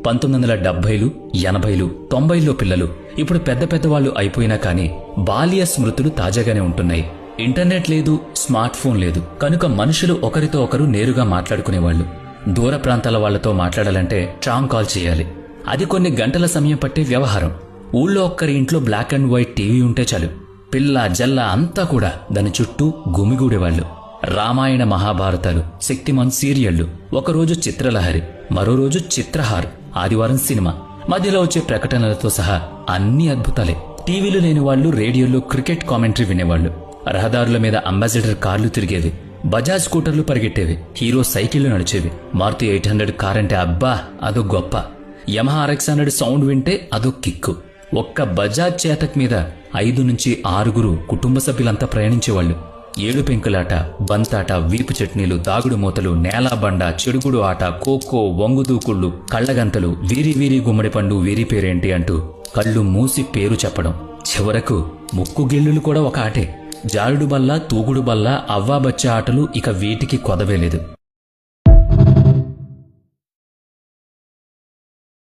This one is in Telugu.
1970లు 80లు 90ల్లో పిల్లలు ఇప్పుడు పెద్ద పెద్దవాళ్లు అయిపోయినా కానీ బాల్య స్మృతులు తాజాగానే ఉంటున్నాయి. ఇంటర్నెట్ లేదు, స్మార్ట్ ఫోన్ లేదు కనుక మనుషులు ఒకరితో ఒకరు నేరుగా మాట్లాడుకునేవాళ్లు. దూర ప్రాంతాల వాళ్లతో మాట్లాడాలంటే ట్రామ్ కాల్ చేయాలి. అది కొన్ని గంటల సమయం పట్టే వ్యవహారం. ఊళ్ళో ఒక్కరి ఇంట్లో బ్లాక్ అండ్ వైట్ టీవీ ఉంటే చాలు, పిల్ల జల్ల అంతా కూడా దాని చుట్టూ గుమిగూడేవాళ్లు. రామాయణ మహాభారతాలు, శక్తిమాన్ సీరియళ్లు, ఒకరోజు చిత్రలహరి, మరో రోజు చిత్రహార్, ఆదివారం సినిమా, మధ్యలో వచ్చే ప్రకటనలతో సహా అన్ని అద్భుతాలే. టీవీలు లేని వాళ్లు రేడియోలో క్రికెట్ కామెంటరీ వినేవాళ్లు. రహదారుల మీద అంబాసిడర్ కార్లు తిరిగేవి, బజాజ్ స్కూటర్లు పరిగెట్టేవి, హీరో సైకిళ్లు నడిచేవి. మారుతి 800 కార్ అంటే అబ్బా అదో గొప్ప. యమహా RX100 సౌండ్ వింటే అదో కిక్కు. ఒక్క బజాజ్ చేతక్ మీద 5 నుంచి 6 కుటుంబ సభ్యులంతా ప్రయాణించేవాళ్లు. ఏడు పెంకులాట, బంతాట, వీపు చట్నీలు, దాగుడు మూతలు, నేలాబండ, చెడుగుడు ఆట, ఖోఖో, వంగుదూకుళ్లు, కళ్లగంతలు, వీరి వీరి గుమ్మడి పండు, వీరి పేరేంటి అంటూ కళ్ళు మూసి పేరు చెప్పడం. చివరకు ముక్కు గిల్లులు కూడా ఒక ఆటే. జారుడు బల్ల, తూగుడు బల్ల, అవ్వాబచ్చ ఆటలు ఇక వీటికి కొదవేలేదు.